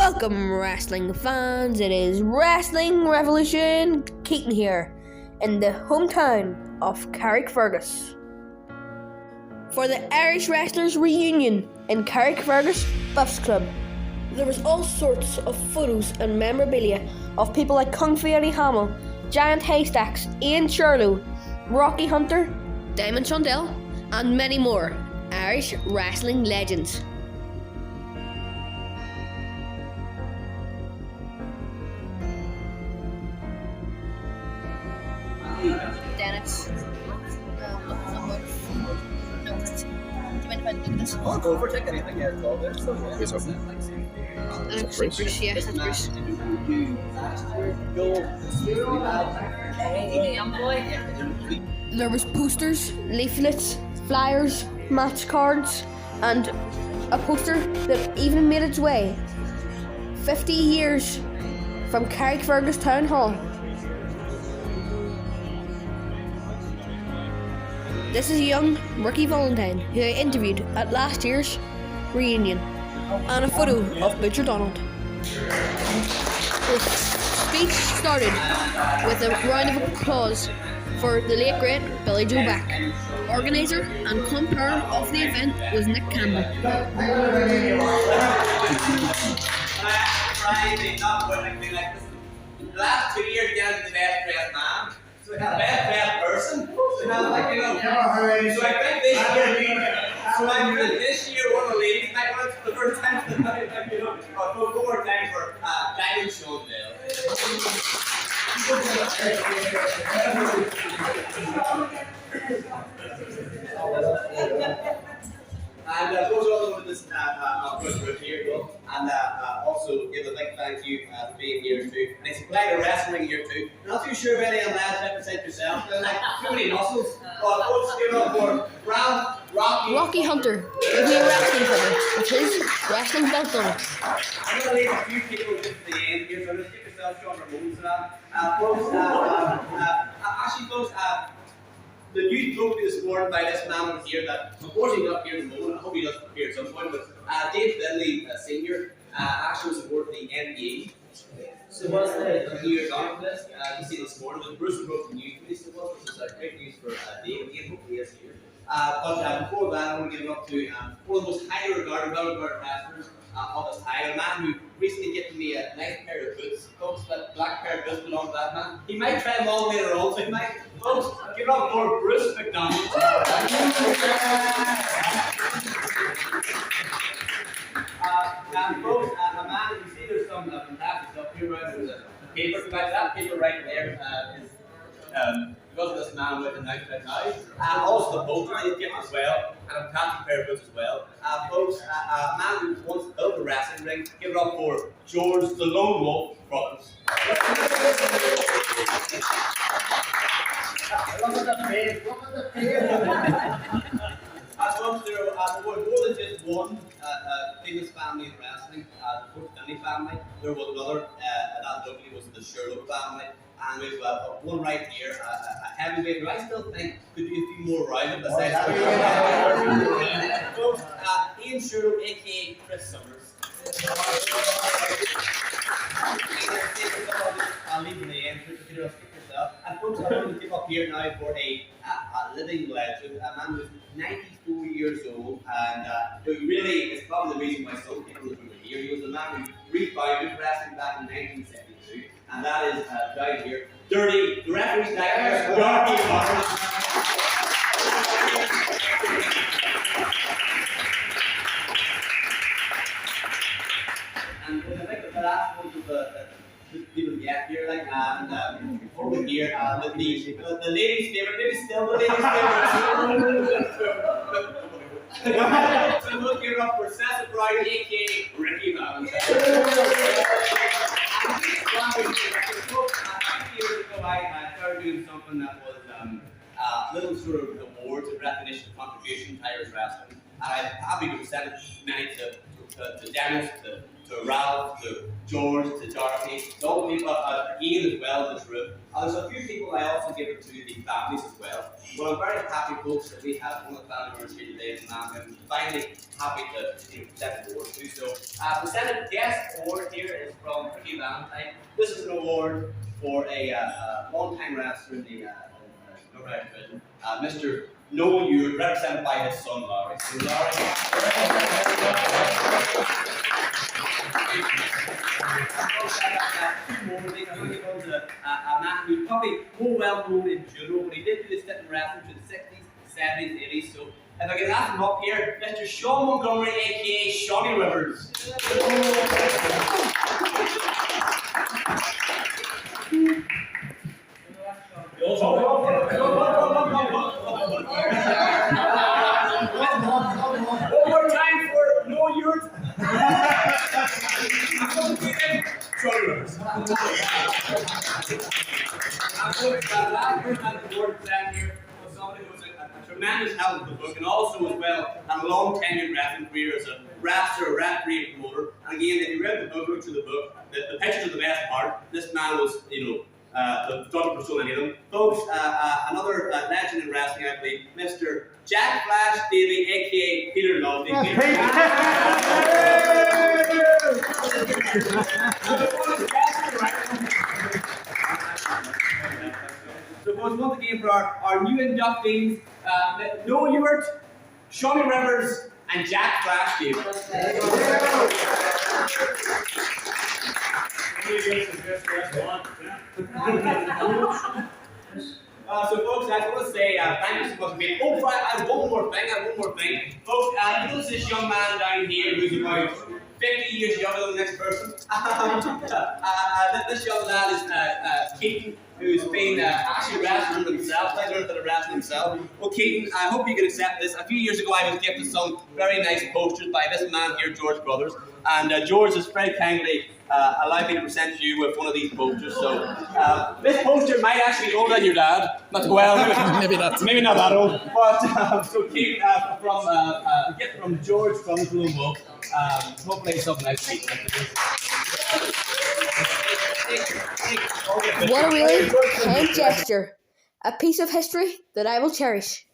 Welcome, wrestling fans. It is Wrestling Revolution Keaton here in the hometown of Carrickfergus for the Irish Wrestlers Reunion in Carrickfergus Buffs Club. There was all sorts of photos and memorabilia of people like Kung Fu Eddie Hamill, Giant Haystacks, Ian Shirlow, Rocky Hunter, Diamond Shondell, and many more Irish wrestling legends. Dennis. I'll go for ticket. Anything you guys called it. That's Bruce, yeah, that's Bruce. There was posters, leaflets, flyers, match cards, and a poster that even made its way 50 years from Carrickfergus Town Hall. This is young Ricky Valentine, who I interviewed at last year's reunion, and a photo of Butcher Donald. The speech started with a round of applause for the late great Billy Joe Back. Organiser and compere of the event was Nick Cambell. The last 2 years, you have the best dressed man. So we have the best person. So we have so I think this year one of the ladies might want it for the first time for one more time for Diamond Shondell. And those are all over this group here, and also give a big thank you for being here too. And it's a pleasure wrestling here too. Not too sure if any of them lads represent yourself. They're like too many muscles. But folks, give it up for Ralph, Rocky Hunter, gave me a wrestling cover with his wrestling belt on it. I'm going to leave a few people just to the end here, so just give yourself short moments for that. Folks, actually, folks, the news broke this morning by this man over here that unfortunately not here at the moment. I hope he does appear at some point. But Dave Finlay, Senior, actually was awarded the NBA. So what's the year's on this? You see this morning with Bruce broke the news release. It was, which is great news for Dave again. Hopefully this year. But before that, I want to give it up to one of the most highly regarded, well-regarded wrestlers of his time. A man who recently gifted me a nice pair of boots. Folks, that black pair of boots belong to that man. He might try them on later on, so he might. Folks, give it up for Bruce McDonald. And folks, a man, you see there's some fantastic stuff here, right? There's a paper, that paper right there is because of this man with the knife right now. And also the boat that he gift as well, and a fantastic pair of boots as well. Folks, a man who once built a wrestling ring, give it up for George the Lone Wolf Brothers. Look at the face, look at the face. There was more than just one famous family in wrestling, the Fort Finlay family. There was another, that locally was the Shirlow family. And we have one right here, a heavyweight who I still think could do a few more rounds besides folks, Ian Shirlow, aka Chris Summers. I'll leave in the end for you to speak yourself. And folks, I want to keep up here now for a living legend, a man who's 94 years old, and who really is probably the reason why some people are here. He was the man who rebounded wrestling back in 1972, and that is down here. Dirty, the referee's down here, Dirty Waters. And I think the last one was the people get here, like, and over here, the ladies' favorite, maybe still the ladies' favorite. So we'll give it up for Seth Bride, aka Ricky Valentine. A few years ago, I started doing something that was a little sort of awards and recognition of contribution to Irish wrestling. And I'm happy to present many to Dennis, to Ralph, to George, to Dorothy, to all the people, Ian as well in this room. There's a few people I also give it to the families as well. Well, I'm very happy, folks, that we have one of the family members here today, and I'm finally happy to present the award to. So, the Senate guest award here is from Ricky Valentine. This is an award for a long-time wrestler in the Northern Division, Mr. Noel Ewart, represented by his son Larry. So, Larry. A man who's probably more well known in judo, but he did do his stint in wrestling through the 60s, 70s, 80s. So, if I can ask him up here, Mr. Sean Montgomery, aka Shawnee Rivers. One more time for Noel Ewart. Shawnee Rivers. Last person at the board stand here was somebody who was a tremendous help with the book, and also as well had a long tenured wrestling career as a wrestler, a referee, and promoter. And again, if you read the book, look through the book, the pictures are the best part. This man was, the photographer for so many of them. Folks, another legend in wrestling, I believe, Mr. Jack Flash Davey, aka Peter Lovely. So, once again, for our new inductees, Noel Ewart, Shawnee Rivers, and Jack Flash Davey. So, folks, I just want to say thank you so much for being. Oh, I have one more thing. Folks, you notice this young man down here who's about 50 years younger than the next person. This young lad is Keaton, who's been actually wrestling himself. I learned that he wrestling himself. Well, Keaton, I hope you can accept this. A few years ago, I was gifted some very nice posters by this man here, George Brothers. And George has very kindly allowed me to present you with one of these posters. So this poster might actually be older than your dad. Not well, maybe not that old. But so Keaton, from a gift from George from the Blue Wolf. Hopefully something nice to eat. What a really kind gesture. A piece of history that I will cherish.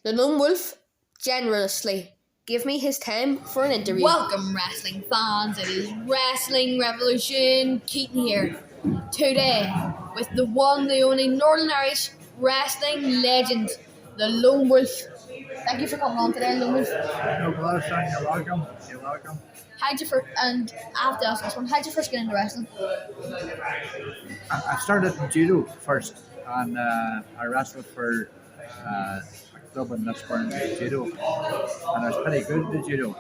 The Lone Wolf generously give me his time for an interview. Welcome, wrestling fans. It is Wrestling Revolution. Keaton here today with the one, the only Northern Irish wrestling legend, the Lone Wolf. Thank you for coming on today, Lone Wolf. No bother, son. You're welcome. You're welcome. And I have to ask this one, how'd you first get into wrestling? I started in judo first, and I wrestled for a club in Lisburn, judo, and I was pretty good at the judo.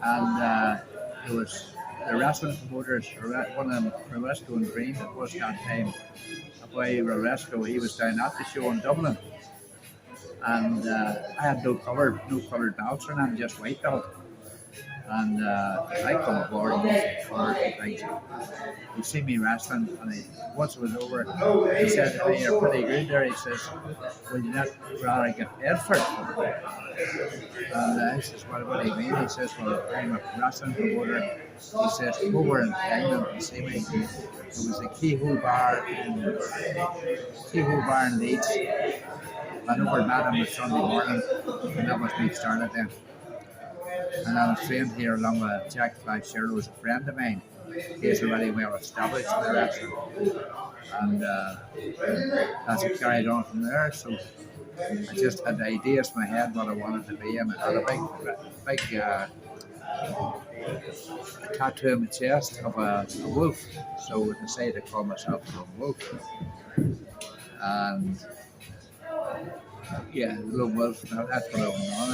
And there was the wrestling promoters, one of them, Roresco and Green, it was that time. A boy, Roresco, he was down at the show in Dublin, and I had no covered belts, and I'm just white belt. And I come aboard and things. He seen me wrestling, and once it was over, he said to me, "You're pretty good there." He says, "Will you not rather get paid for it?" And I says, "What do you mean?" He says, "Well, I'm a wrestling promoter." He says, "Come over in England and see me." It was the Keyhole Bar in Leeds. I never met him on Sunday morning, and that was me started then. And I was trained here along with Jack Flash Sherlock, who's a friend of mine. He's already well established in the wrestling. And as it carried on from there, so I just had the ideas in my head what I wanted to be, and I had a big tattoo on my chest of a wolf. So I decided to call myself a wolf. And yeah, the little wolf, that's what I went on.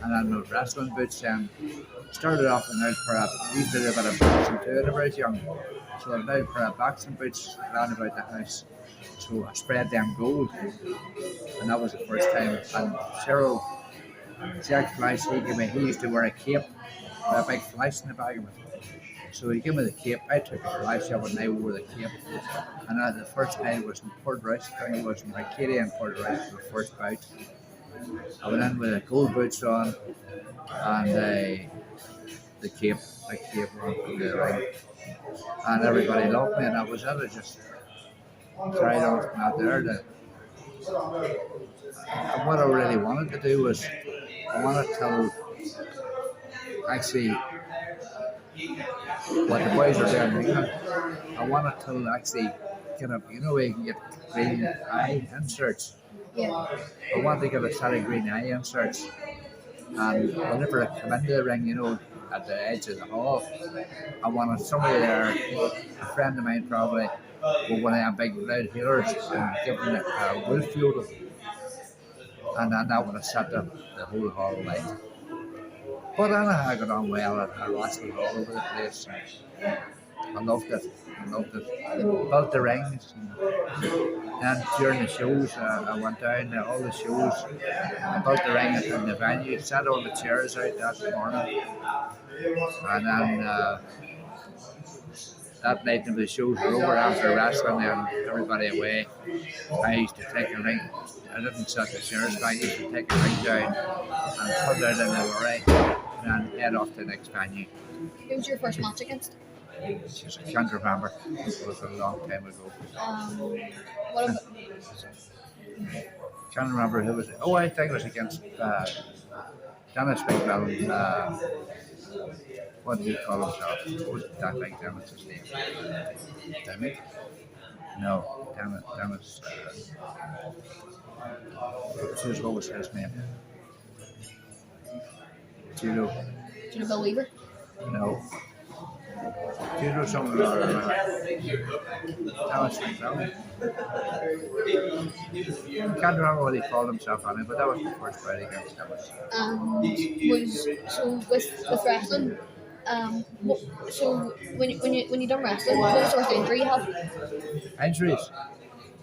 And I had wrestling boots, and started off in out for we did a bit of boxing too when I was young. So I now for boxing boots around about the house. So I spread them gold, and that was the first time. And Jack Flash, he used to wear a cape with a big flash in the back of it. So he gave me the cape. I took the flash up and I wore the cape. And the first night was in Port Rice. I think it was in Arcadia and Port Rice for the first bout. I went in with the gold boots on and the cape, big table on the ring, and everybody loved me, and I was in it just tried out and out there. And what I really wanted to do was I wanted to tell actually what the boys are doing in England. I wanted to actually get up, you know, where you can get green eye inserts. Yeah. I wanted to get a set of green eye inserts, and whenever I come into the ring, you know, at the edge of the hall, I wanted somebody there, a friend of mine probably, with one of them big red healers, and give them a wolf fuel, and then that would have set the whole hall light. But anyhow, I got on well. I wrestled all over the place. I loved it. Built the rings. And during the shows, I went down to all the shows. I built the ring in the venue, set all the chairs out that morning. And then that night when the shows were over after wrestling and everybody away, I used to take a ring. I didn't set the chairs back. I used to take a ring down and put it in the lorry and head off to the next venue. Who was your first match against? Jeez, I can't remember. It was a long time ago. What about? Can't remember who was it. Oh, I think it was against Dennis McMillan. What do you call himself? What was that like Dennis's name? Demick? No, Dennis. What was his name? Judo. Judo Bill Weaver? No. Judo something or other. Dennis McMillan. I can't remember what he called himself on it, but that was the first fight against him. With wrestling, so when you done wrestling, what sort of injury you have? Injuries.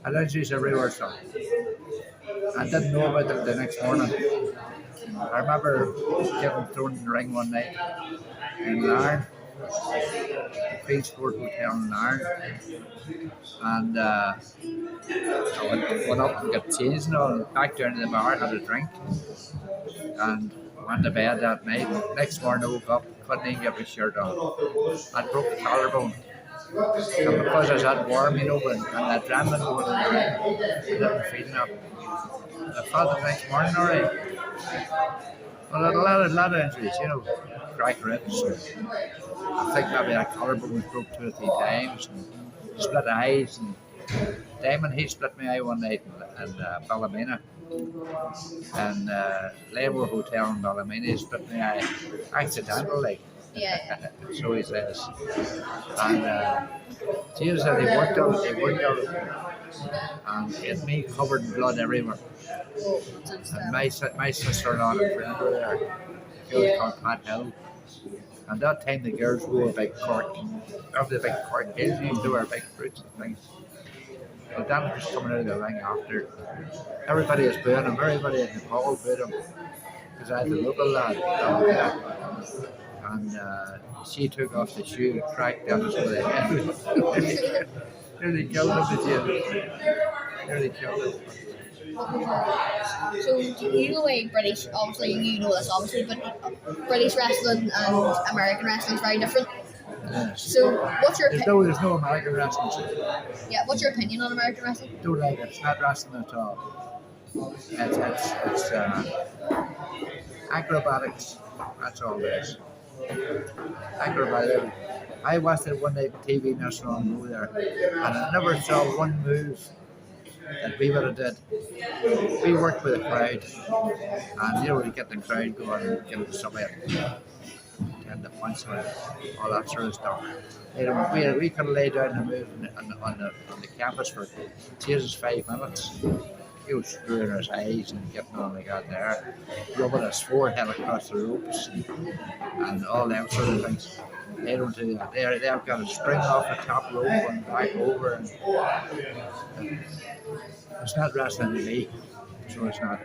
I had injuries everywhere, so I didn't know about them the next morning. I remember getting thrown in the ring one night in Larne, the Queen's Court Hotel in Larne, and I went up and got changed and all, back down to the bar, had a drink, and went to bed that night. Next morning I woke up, couldn't even get my shirt on. I broke the collarbone. And because I was that warm, you know, and that adrenaline going in the ring, I didn't feel up. I felt the next morning alright. Well, a lot of injuries, you know, cracked ribs. I think maybe that collarbone was broke 2 or 3 times, and split eyes. And Damon, he split my eye one night in Ballymena. And Labour Hotel in Ballymena, he split my eye accidentally. Yeah. So he says. And Jesus said he worked out it. And it me covered in blood everywhere. And my sister-in-law and friend were there. She was called Pat Hill. And that time the girls wore big cork. After the big cork heels, they used to wear big boots and things. But Dan was coming out of the ring after. Everybody was booing him, everybody in the hall booed him. Because I had the local lad down there. And she took off the shoe and cracked down his head. Nearly killed him, the gym. Nearly killed him. So you know why British, obviously you know this obviously, but British wrestling and American wrestling is very different. Yes. So what's your opinion? There's no American wrestling. Yeah, what's your opinion on American wrestling? Don't like it. It's not wrestling at all. It's acrobatics. That's all it is. Acrobatics. I watched it one night on TV National and go there, and I never saw one move that we would have did. We worked with the crowd, and you know, you get the crowd going and give it to somebody and the punch and all that sort of stuff. You know, we could lay down and move on the campus for Jesus 5 minutes. He was screwing his eyes and getting on like that there, rubbing his forehead across the ropes and all them sort of things. They don't do that. They've got a spring off the top rope and back over. And it's not wrestling to me, so it's not.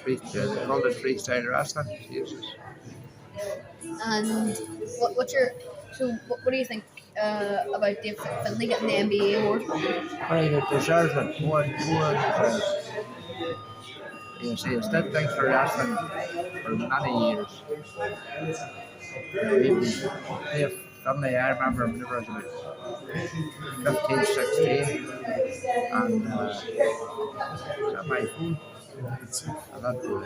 They call it freestyle wrestling. Jesus. And what do you think about Dave Finlay getting the NBA award? Well, he deserves it more than Yes, he has done things for wrestling for many years. Even Dave Finlay, I remember whenever I was about 15, 16, and was that my phone? I don't know.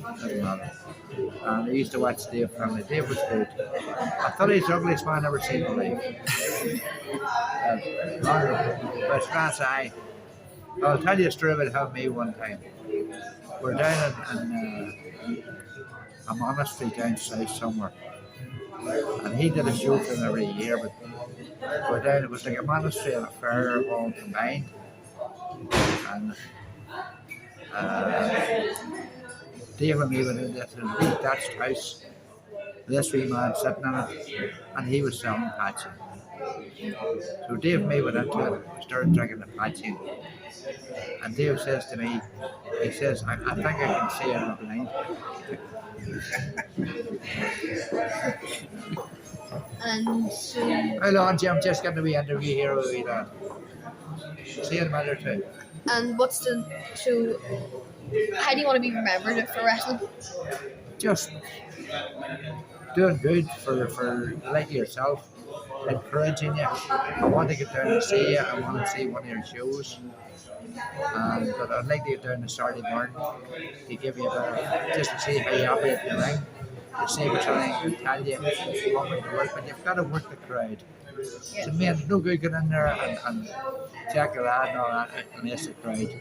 Doesn't matter. And I used to watch Dave Finlay. Dave was good. I thought he was the ugliest man I've ever seen in my life. But that's I'll tell you a story about how me one time. We're down in a monastery down south somewhere. And he did a show for them every year, but we're down, it was like a monastery and a fair all combined. And Dave and me went in this big thatched house, this wee man sitting in it, and he was selling patching. So Dave and me went into it, started drinking the patching. And Dave says to me, he says, I think I can see it in the blind. And so, Hold on, Jim, just getting a wee interview here with you. See you in a minute or two. and what's the so? How do you want to be remembered for wrestling? Just doing good for like yourself, encouraging you. I want to get down and see you. I want to see one of your shows. But I'd like to get down to Saturday morning to give you a bit of, just to see how you operate the ring, to see which one I can tell you what way to work, but you've got to work the crowd. So man, there's no good getting in there and check your ad and all that and miss the crowd. You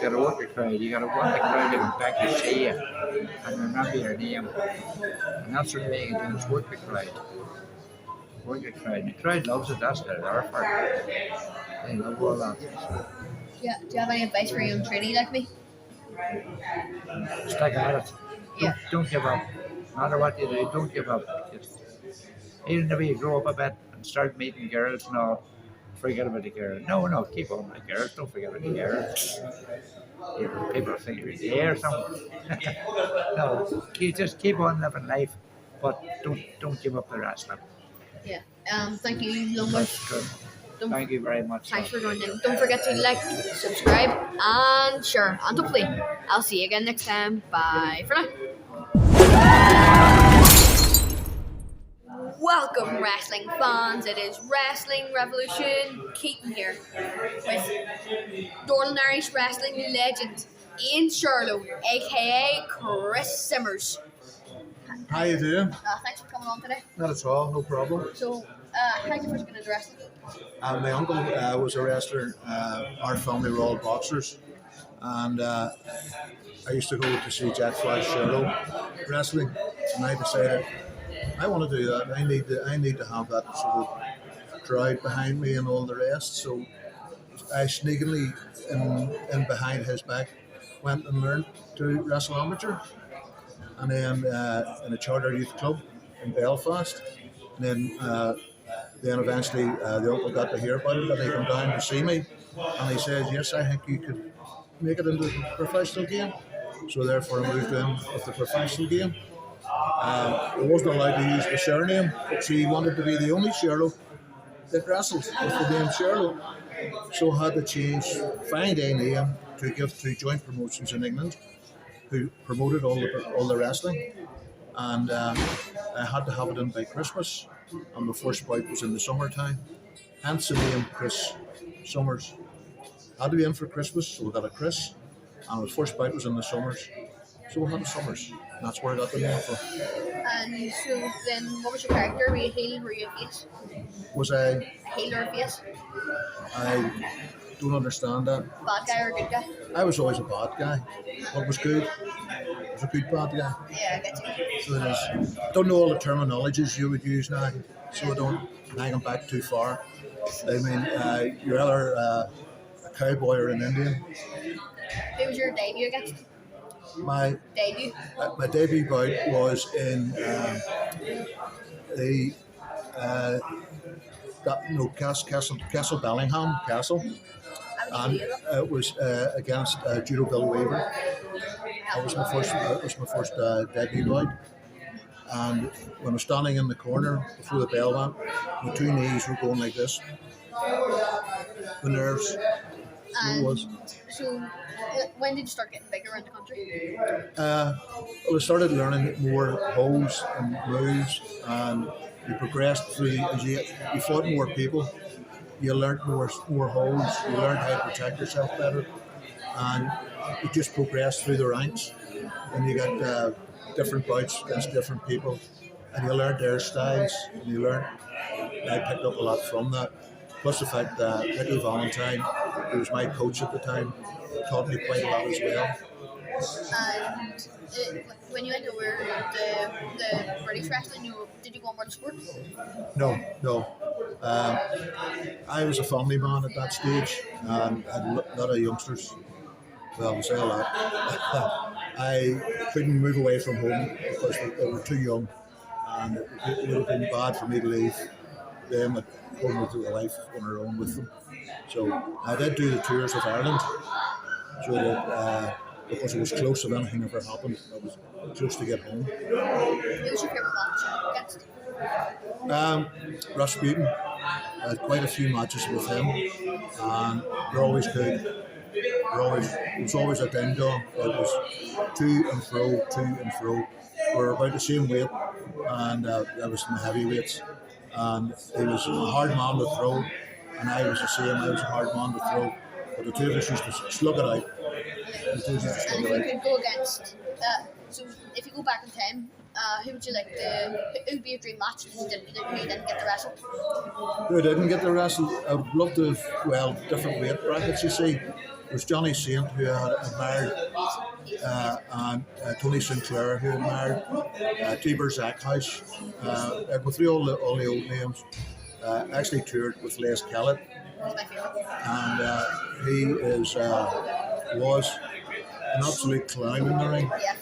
got to work the crowd. You got to want the crowd to come back to see you and remember your name. And that's the way you can do is work the crowd. Work the crowd. The crowd loves it. That's their part. They love all that. Yeah. Do you have any advice for a young trainee like me? Stick at it. Yeah. Don't give up. No matter what you do, don't give up. Just, even if you grow up a bit and start meeting girls and all, forget about the girls. No, keep on with the girls. Don't forget about the girls. People think you're gay or something. No, you just keep on living life, but don't give up the wrestling. Yeah. Thank you so much. That's good. Don't, Thank you very much. Thanks for joining in. Don't forget to like, subscribe, and share. And hopefully, I'll see you again next time. Bye for now. Welcome, wrestling fans. It is Wrestling Revolution Keaton here with Northern Irish wrestling legend Ian Sherlow, aka Chris Simmers. How you doing? Thanks for coming on today. Not at all, no problem. So, how did you first get into wrestling? My uncle was a wrestler. Our family were all boxers, and I used to go to see Jack Flash Sherlow wrestling, and I decided I want to do that. I need to have that sort of crowd behind me and all the rest. So I sneakily, in behind his back, went and learned to wrestle amateur, and then in a charter youth club in Belfast, and then eventually the uncle got to hear about it, and he came down to see me, and he said, yes, I think you could make it into the professional game. So therefore I moved in with the professional game. I wasn't allowed to use the surname, but she wanted to be the only Sherlow that wrestled with the name Sherlow. So I had to find a name to give to joint promotions in England who promoted all the wrestling. And I had to have it in by Christmas, and the first bout was in the summertime, hence the name Chris Summers. Had to be in for Christmas, so we got a Chris, and the first bout was in the summers, so we had a Summers, and that's where I got the name from. And so then, what was your character? Were you a heel? Were you a face? Was I? A heel or a face? I don't understand that. Bad guy or a good guy? I was always a bad guy, but was good. I was a good bad guy. Yeah, I get you. So it is. I don't know all the terminologies you would use now, so I don't hang them back too far. I mean, you're either a cowboy or an Indian. Who was your debut against? My Debut? debut bout was in Castle Bellingham Castle, and it was against Judo Bill Weaver. That was my first debut bout. And when I was standing in the corner before the bell went, my two knees were going like this. The nerves. And was. so When did you start getting bigger around the country? I started learning more holds and moves, and you progressed through. As you fought more people, you learned more holds. You learned how to protect yourself better, and you just progressed through the ranks. And you got different bouts against different people, and you learned their styles. And you learned. I picked up a lot from that. Plus the fact that Nicky Valentine, who was my coach at the time, taught me quite a lot as well. And when you went over the British wrestling, did you go on board the sport? No. I was a family man at that stage and had a lot of youngsters. Well, I say a lot. I couldn't move away from home because they were too young, and it would have been bad for me to leave them at home with their life on their own with them. So I did do the tours of Ireland, so that because it was close if anything ever happened, I was close to get home. Who was your favourite match against? Russ Beaton. I had quite a few matches with him, and they're always good. It was always a ding dong. It was to and fro. We're about the same weight, and I was in the heavyweights. And he was a hard man to throw, and I was the same. I was a hard man to throw, but the two of us used to slug it out. And if you could go against, so if you go back in time, who would you like who would be your dream match if you didn't get to wrestle? Who didn't get to wrestle? I would love to have, different weight brackets, you see. There's Johnny Saint, who I had admired, and Tony Sinclair, who I admired, Tibor Zackhouse. I go through all the old names. Actually toured with Les Kellett, and he was an absolute clown in the ring. Yeah,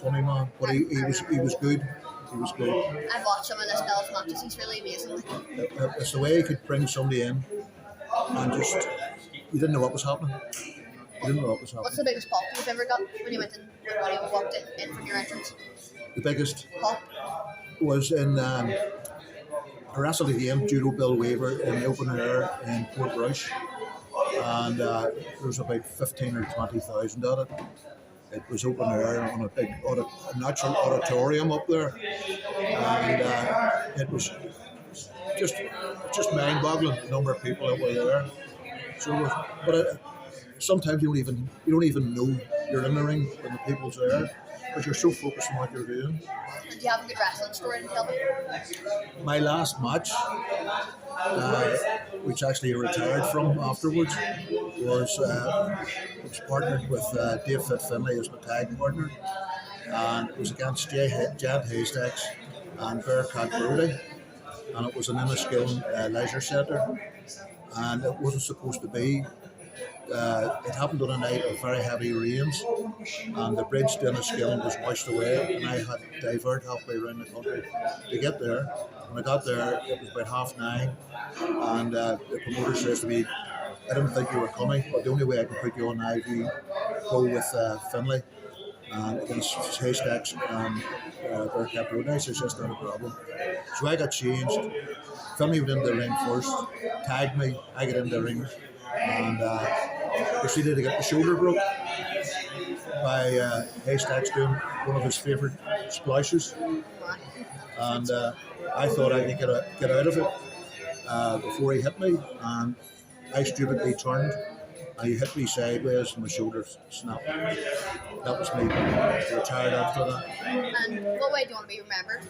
Funny man, but he was good. He was good. I've watched some of Les Kellett's matches. He's really amazing. It's the way he could bring somebody in, and just you didn't know what was happening. What's the biggest pop you've ever got when you went in, when you walked in from your entrance? The biggest Pop? was in I wrestled a game, Judo Bill Weaver, in the open air in Port Rush, and there was about 15 or 20,000 at it. It was open air on a big natural auditorium up there, and it was just mind-boggling the number of people that were there. So, but sometimes you don't even know you're in the ring when the people's there, because you're so focused on what you're doing. Do you have a good wrestling story to tell me? My last match, which actually I retired from afterwards, was partnered with Dave Finlay as my tag partner, and it was against Jad Haystacks and Bearcat Brody, and it was an Enniskillen leisure centre, and it wasn't supposed to be. It happened on a night of very heavy rains, and the bridge to Enniskillen was washed away, and I had to divert halfway around the country to get there. When I got there, it was about 9:30, and the promoter says to me, "I didn't think you were coming, but the only way I can put you on now is you go with Finlay against Haystacks and Bearcat Brody." I says, "That's not a problem." So I got changed. Finlay went into the ring first, tagged me, I got in the ring, and proceeded to get the shoulder broke by Haystacks doing one of his favourite splashes, and I thought I could get out of it before he hit me, and I stupidly turned, and he hit me sideways and my shoulder snapped. That was me. Retired after that. And what way do you want to be remembered?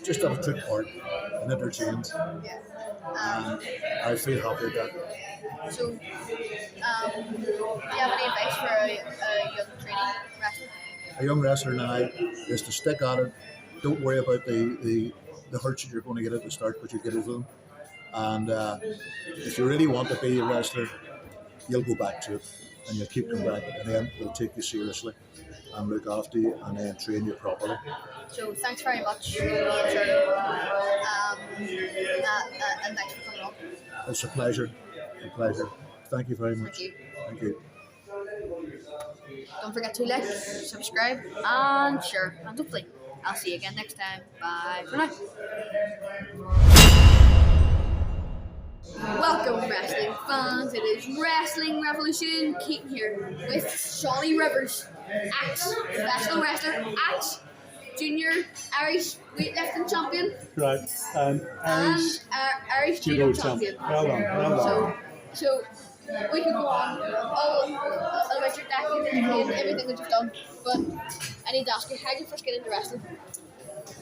Just that I took part and entertained, Yeah. and I feel happy about that. So, do you have any advice for a young trainee wrestler? A young wrestler now is to stick at it. Don't worry about the hurts that you're going to get at the start, but you get over them. And if you really want to be a wrestler, you'll go back to it, and you'll keep coming back, and then they'll take you seriously and look after you and then train you properly. So thanks very much for being here, and thanks for coming on. It's a pleasure. Thank you very much. Thank you. Thank you. Don't forget to like, subscribe, and share. And hopefully, I'll see you again next time. Bye for now. Welcome, wrestling fans. It is Wrestling Revolution. Keaton here with Shawnee Rivers, ex-professional wrestler, ex-junior Irish weightlifting champion, Right, and Irish Irish judo champion. Well done. So we could go on all about your decade and everything that you've done, but I need to ask you, how did you first get into wrestling?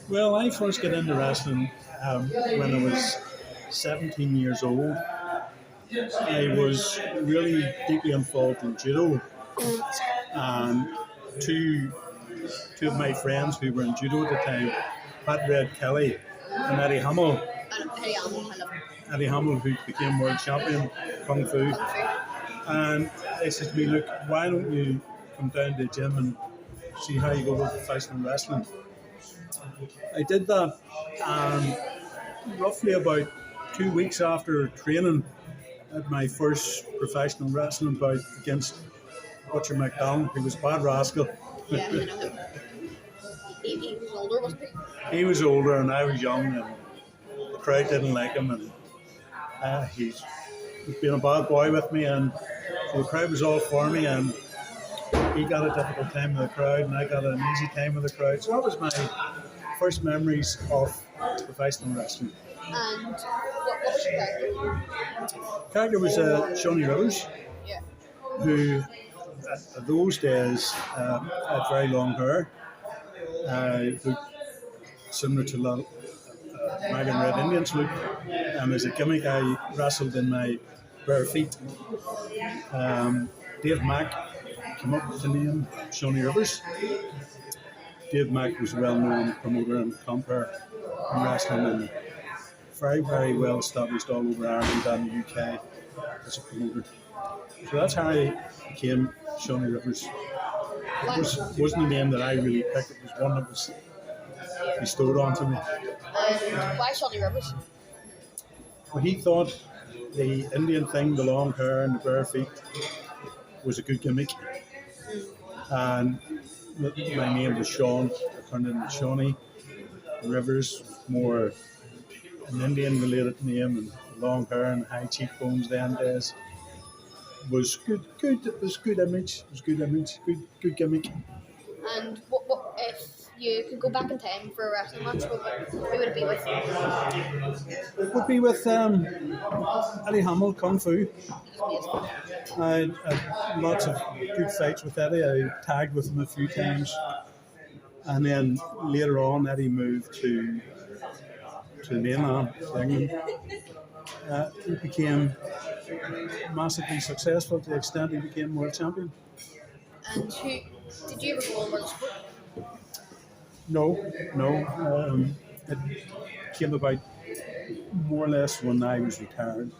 Well, I first got into wrestling when I was 17 years old. I was really deeply involved in judo, and two of my friends who were in judo at the time, Pat Red Kelly and Eddie Hamill. Eddie Hamill, who became world champion Kung Fu. And they said to me, look, why don't you come down to the gym and see how you go with professional wrestling? I did that, and roughly about 2 weeks after training at my first professional wrestling bout against Butcher McDonald, who was a bad rascal. Yeah, I know him. He was older, wasn't he? He was older and I was young, and the crowd didn't like him, and he's been a bad boy with me, and so the crowd was all for me, and he got a difficult time with the crowd and I got an easy time with the crowd. So that was my first memories of professional wrestling. And what was your character? Character was Shawnee Rivers, Yeah. who at those days had very long hair, looked similar to a lot of Mag and Red Indians look, and as a gimmick I wrestled in my bare feet. Dave Mack came up with the name Shawnee Rivers. Dave Mack was a well-known promoter and compere in wrestling, and very, very well established all over Ireland and the UK as a promoter. So that's how I became Shawnee Rivers. It wasn't a name that I really picked, it was one that was bestowed onto me. And why Shawnee Rivers? Well, he thought the Indian thing, the long hair and the bare feet, was a good gimmick. And my name was Sean, I turned into Shawnee Rivers, more an Indian related name, and long hair and high cheekbones then days. Was good. It was good image. Good gimmick. And what if you could go back in time for a wrestling match? Who would it be with? It would be with Eddie Hamill, Kung Fu. I had lots of good fights with Eddie. I tagged with him a few times, and then later on, Eddie moved to mainland England. He became massively successful to the extent he became world champion. And did you ever go on world sport? No. It came about more or less when I was retired.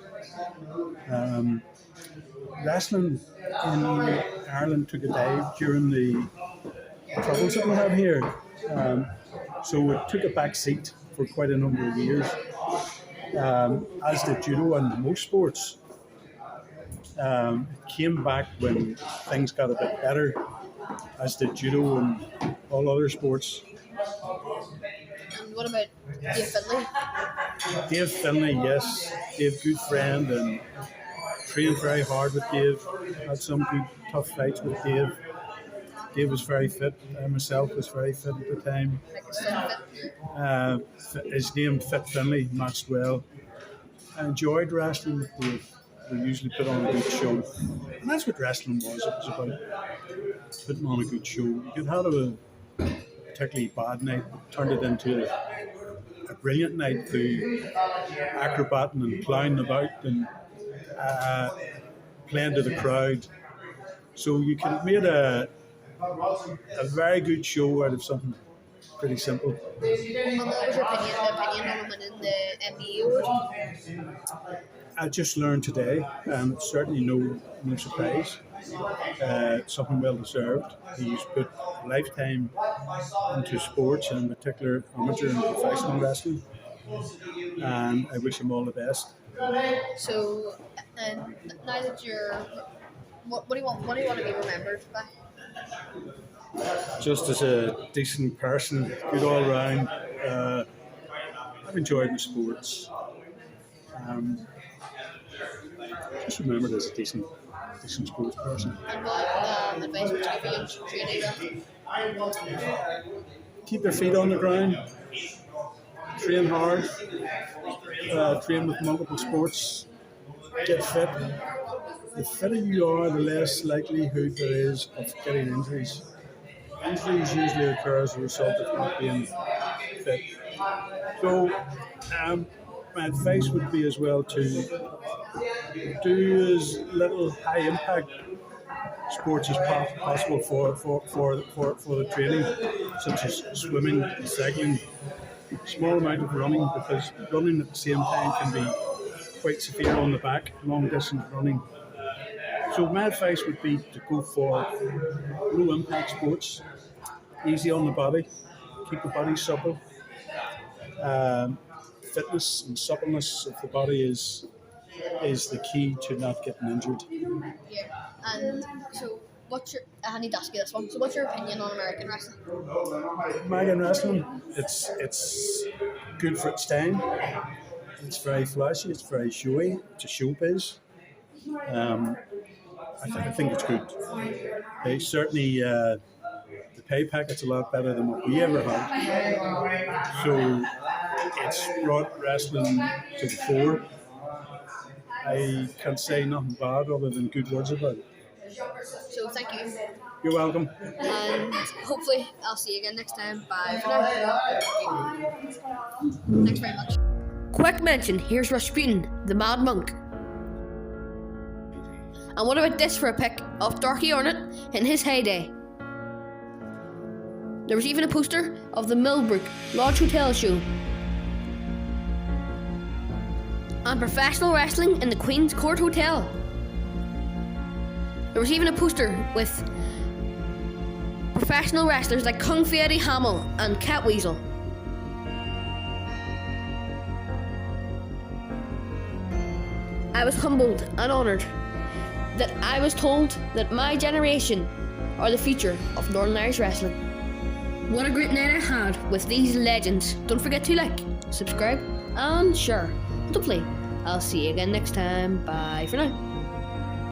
Wrestling in Ireland took a dive during the troubles that we had here. So it took a back seat for quite a number of years. As did judo and most sports. It came back when things got a bit better, as did judo and all other sports. And what about Dave Finlay? Dave Finlay, yes. Dave, good friend, and trained very hard with Dave. Had some good tough fights with Dave. Dave was very fit. I myself was very fit at the time. His name Fit Finlay matched well. I enjoyed wrestling with Dave. We usually put on a good show. And that's what wrestling was. It was about putting on a good show. You could have a particularly bad night, turned it into a brilliant night through acrobating and clowning about and playing to the crowd. So you could have made a very good show out of something pretty simple. And what was your opinion on winning the NBA award? I just learned today, and certainly no surprise. Something well deserved. He's put a lifetime into sports, and in particular amateur and professional wrestling. And I wish him all the best. So, now that you're, what do you want to be remembered by? Just as a decent person, good all round. I've enjoyed my sports. just remembered as a decent sports person. And what advice would you give young trainees? Keep their feet on the ground, train hard, train with multiple sports, get fit. The fitter you are, the less likelihood there is of getting injuries. Injuries usually occur as a result of not being fit. So, my advice would be as well to do as little high impact sports as possible for the training, such as swimming, cycling, small amount of running, because running at the same time can be quite severe on the back, long distance running. So my advice would be to go for low impact sports, easy on the body, keep the body supple. Fitness and suppleness of the body is the key to not getting injured. Yeah. And so, I need to ask you this one. So, what's your opinion on American wrestling? American wrestling, it's good for its time. It's very flashy. It's very showy. It's a showbiz. I think it's good. They certainly the pay packet's a lot better than what we ever had. So it's brought wrestling to the fore. I can't say nothing bad other than good words about it. So thank you. You're welcome. And hopefully I'll see you again next time. Bye for now. Thanks very much. Quick mention, here's Rasputin, the Mad Monk. And what about this for a pic of Darky Arnott in his heyday? There was even a poster of the Millbrook Lodge Hotel show. And professional wrestling in the Queen's Court Hotel. There was even a poster with professional wrestlers like Kung Fu Eddie Hamill and Catweasel. I was humbled and honoured that I was told that my generation are the future of Northern Irish wrestling. What a great night I had with these legends. Don't forget to like, subscribe and share. Hopefully, I'll see you again next time. Bye for now.